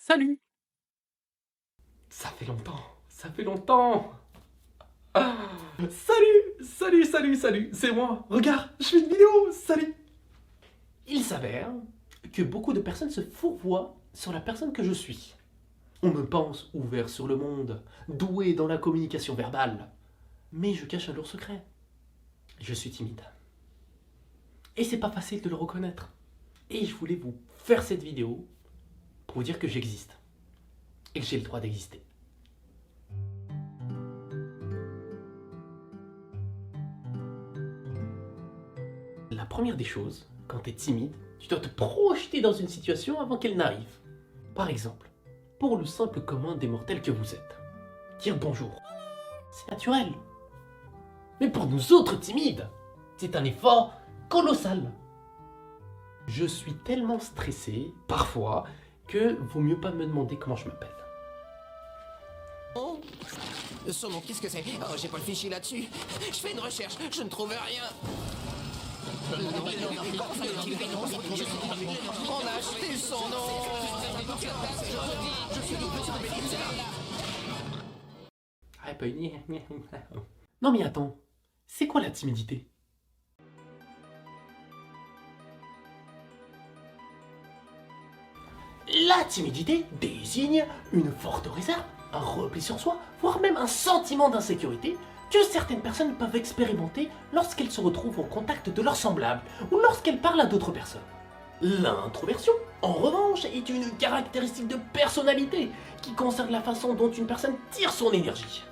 Salut! Ça fait longtemps, ça fait longtemps! Ah, salut, c'est moi! Regarde, je fais une vidéo, salut! Il s'avère que beaucoup de personnes se fourvoient sur la personne que je suis. On me pense ouvert sur le monde, doué dans la communication verbale. Mais je cache un lourd secret. Je suis timide. Et c'est pas facile de le reconnaître. Et je voulais vous faire cette vidéo pour vous dire que j'existe. Et que j'ai le droit d'exister. La première des choses, quand tu es timide, tu dois te projeter dans une situation avant qu'elle n'arrive. Par exemple, pour le simple commun des mortels que vous êtes, dire bonjour, c'est naturel. Mais pour nous autres timides, c'est un effort colossal. Je suis tellement stressé, parfois, que vaut mieux pas me demander comment je m'appelle. Oh, son nom, qu'est-ce que c'est? Oh, j'ai pas le fichier là-dessus. Je fais une recherche, je ne trouve rien. On a acheté son nom. Ah, pas une... Non mais attends, c'est quoi la timidité? La timidité désigne une forte réserve, un repli sur soi, voire même un sentiment d'insécurité que certaines personnes peuvent expérimenter lorsqu'elles se retrouvent au contact de leurs semblables ou lorsqu'elles parlent à d'autres personnes. L'introversion, en revanche, est une caractéristique de personnalité qui concerne la façon dont une personne tire son énergie.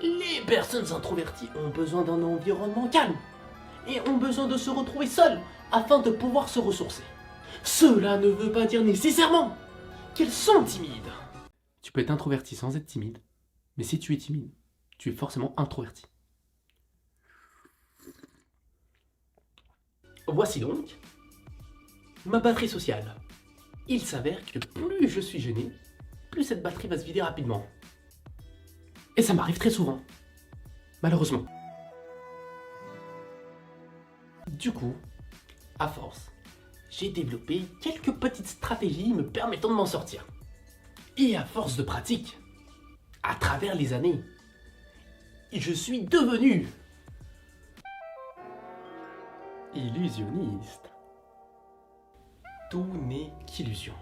Les personnes introverties ont besoin d'un environnement calme et ont besoin de se retrouver seules afin de pouvoir se ressourcer. Cela ne veut pas dire nécessairement qu'elles sont timides. Tu peux être introverti sans être timide, mais si tu es timide, tu es forcément introverti. Voici donc ma batterie sociale. Il s'avère que plus je suis gêné, plus cette batterie va se vider rapidement. Et ça m'arrive très souvent, malheureusement. Du coup, à force, j'ai développé quelques petites stratégies me permettant de m'en sortir. Et à force de pratique, à travers les années, je suis devenu illusionniste. Tout n'est qu'illusion.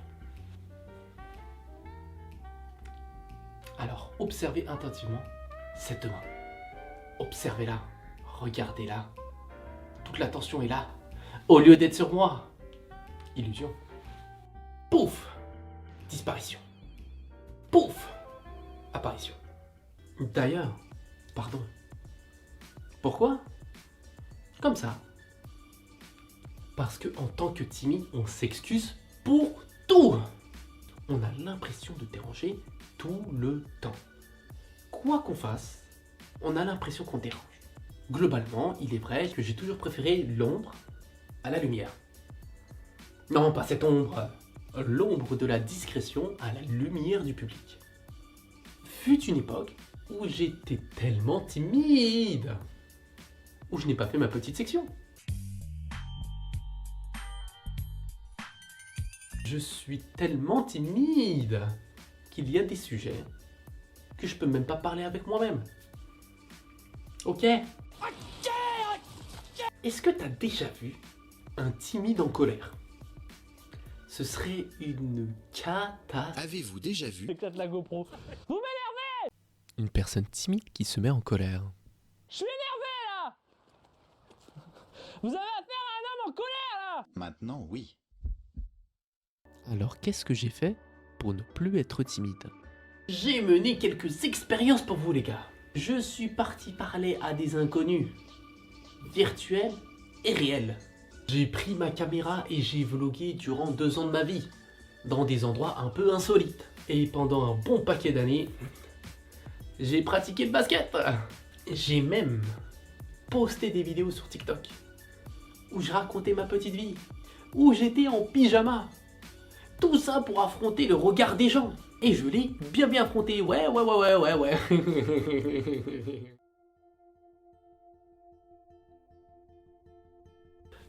Alors, observez attentivement cette main. Observez-la, regardez-la. Toute l'attention est là, au lieu d'être sur moi. Illusion. Pouf! Disparition. Pouf! Apparition. D'ailleurs, pardon. Pourquoi? Comme ça. Parce que en tant que timide, on s'excuse pour tout. On a l'impression de déranger tout le temps. Quoi qu'on fasse, on a l'impression qu'on dérange. Globalement, il est vrai que j'ai toujours préféré l'ombre à la lumière. Non, pas cette ombre. L'ombre de la discrétion à la lumière du public. Fut une époque où j'étais tellement timide, où je n'ai pas fait ma petite section. Je suis tellement timide qu'il y a des sujets que je peux même pas parler avec moi-même. Ok? Est-ce que t'as déjà vu un timide en colère? Ce serait une catastrophe. Avez-vous déjà vu J'éclate la GoPro. Vous m'énervez! une personne timide qui se met en colère? Je suis énervé là! Vous avez affaire à un homme en colère là! Maintenant, oui. Alors qu'est-ce que j'ai fait pour ne plus être timide? J'ai mené quelques expériences pour vous les gars. Je suis parti parler à des inconnus, virtuels et réels. J'ai pris ma caméra et j'ai vlogué durant 2 ans de ma vie, dans des endroits un peu insolites. Et pendant un bon paquet d'années, j'ai pratiqué le basket. J'ai même posté des vidéos sur TikTok, où je racontais ma petite vie, où j'étais en pyjama. Tout ça pour affronter le regard des gens. Et je l'ai bien affronté, ouais.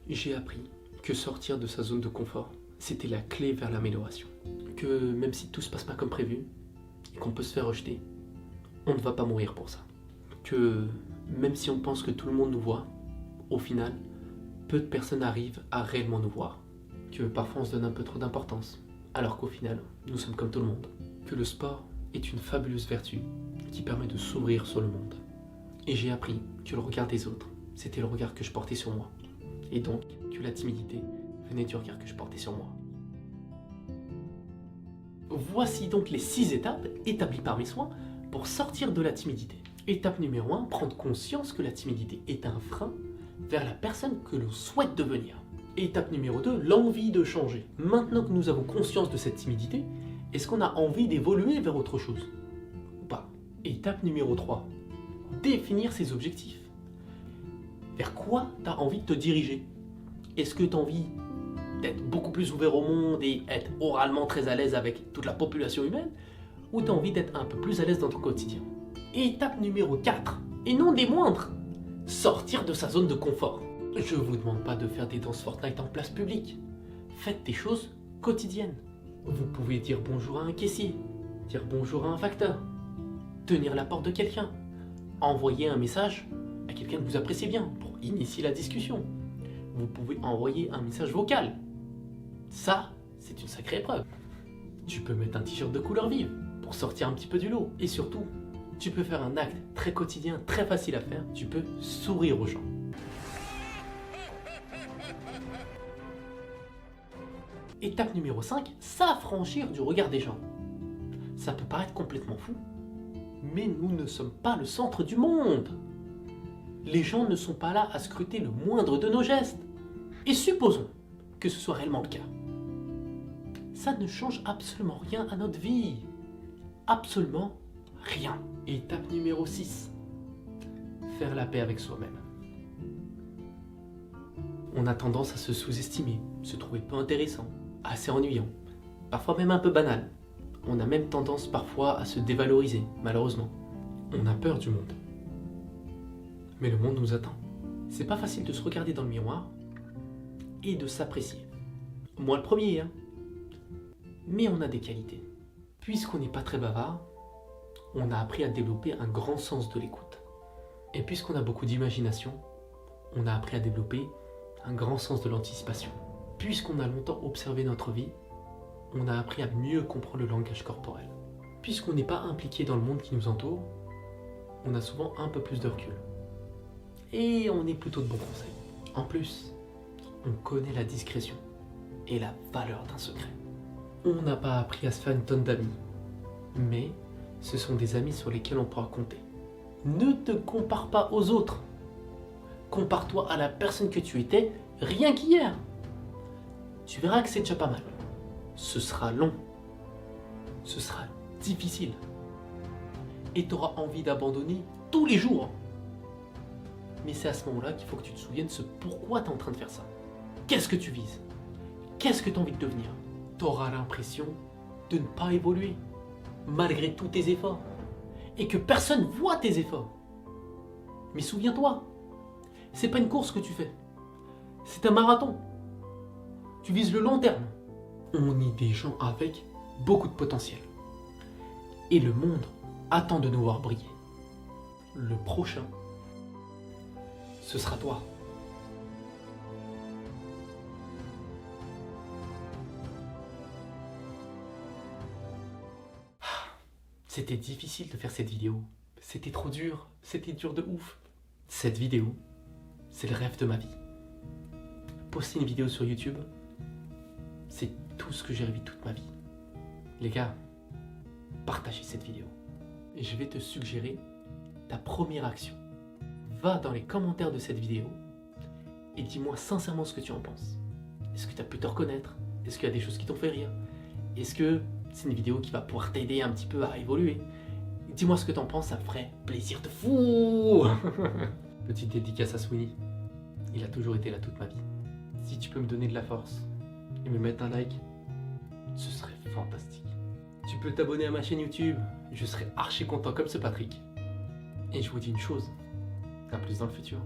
J'ai appris que sortir de sa zone de confort, c'était la clé vers l'amélioration. Que que même si tout se passe pas comme prévu, et qu'on peut se faire rejeter, on ne va pas mourir pour ça. Que même si on pense que tout le monde nous voit, au final, peu de personnes arrivent à réellement nous voir. Que parfois on se donne un peu trop d'importance, alors qu'au final, nous sommes comme tout le monde. Que le sport est une fabuleuse vertu qui permet de s'ouvrir sur le monde. Et j'ai appris que le regard des autres, c'était le regard que je portais sur moi. Et donc, que la timidité venait du regard que je portais sur moi. Voici donc les 6 étapes établies par mes soins pour sortir de la timidité. Étape numéro 1, prendre conscience que la timidité est un frein vers la personne que l'on souhaite devenir. Étape numéro 2, l'envie de changer. Maintenant que nous avons conscience de cette timidité, est-ce qu'on a envie d'évoluer vers autre chose ou pas? Étape numéro 3, définir ses objectifs. Vers quoi tu as envie de te diriger? Est-ce que tu as envie d'être beaucoup plus ouvert au monde et être oralement très à l'aise avec toute la population humaine? Ou tu as envie d'être un peu plus à l'aise dans ton quotidien? Étape numéro 4, et non des moindres, sortir de sa zone de confort. Je vous demande pas de faire des danses Fortnite en place publique. Faites des choses quotidiennes. Vous pouvez dire bonjour à un caissier, dire bonjour à un facteur, tenir la porte de quelqu'un, envoyer un message à quelqu'un que vous appréciez bien pour initier la discussion. Vous pouvez envoyer un message vocal. Ça, c'est une sacrée épreuve. Tu peux mettre un t-shirt de couleur vive pour sortir un petit peu du lot. Et surtout, tu peux faire un acte très quotidien, très facile à faire. Tu peux sourire aux gens. Étape numéro 5, s'affranchir du regard des gens. Ça peut paraître complètement fou, mais nous ne sommes pas le centre du monde. Les gens ne sont pas là à scruter le moindre de nos gestes. Et supposons que ce soit réellement le cas. Ça ne change absolument rien à notre vie. Absolument rien. Étape numéro 6, faire la paix avec soi-même. On a tendance à se sous-estimer, se trouver peu intéressant, assez ennuyant, parfois même un peu banal. On a même tendance parfois à se dévaloriser, malheureusement. On a peur du monde. Mais le monde nous attend. C'est pas facile de se regarder dans le miroir et de s'apprécier. Moi le premier, hein. Mais on a des qualités. Puisqu'on n'est pas très bavard, on a appris à développer un grand sens de l'écoute. Et puisqu'on a beaucoup d'imagination, on a appris à développer un grand sens de l'anticipation. Puisqu'on a longtemps observé notre vie, on a appris à mieux comprendre le langage corporel. Puisqu'on n'est pas impliqué dans le monde qui nous entoure, on a souvent un peu plus de recul. Et on est plutôt de bons conseils. En plus, on connaît la discrétion et la valeur d'un secret. On n'a pas appris à se faire une tonne d'amis, mais ce sont des amis sur lesquels on pourra compter. Ne te compare pas aux autres. Compare-toi à la personne que tu étais rien qu'hier. Tu verras que c'est déjà pas mal. Ce sera long. Ce sera difficile. Et tu auras envie d'abandonner tous les jours. Mais c'est à ce moment-là qu'il faut que tu te souviennes de pourquoi tu es en train de faire ça. Qu'est-ce que tu vises? Qu'est-ce que tu as envie de devenir? Tu auras l'impression de ne pas évoluer, malgré tous tes efforts. Et que personne voit tes efforts. Mais souviens-toi, c'est pas une course que tu fais. C'est un marathon. Tu vises le long terme. On est des gens avec beaucoup de potentiel. Et le monde attend de nous voir briller. Le prochain, ce sera toi. C'était difficile de faire cette vidéo. C'était trop dur. C'était dur de ouf. Cette vidéo, c'est le rêve de ma vie. Poster une vidéo sur YouTube, c'est tout ce que j'ai rêvé toute ma vie. Les gars, partagez cette vidéo. Et je vais te suggérer ta première action. Va dans les commentaires de cette vidéo et dis-moi sincèrement ce que tu en penses. Est-ce que tu as pu te reconnaître? Est-ce qu'il y a des choses qui t'ont fait rire? Est-ce que c'est une vidéo qui va pouvoir t'aider un petit peu à évoluer? Dis-moi ce que t'en penses, ça me ferait plaisir de fou. Petite dédicace à Sweeney. Il a toujours été là toute ma vie. Si tu peux me donner de la force et me mettre un like, ce serait fantastique. Tu peux t'abonner à ma chaîne YouTube, je serai archi content comme ce Patrick. Et je vous dis une chose, à plus dans le futur.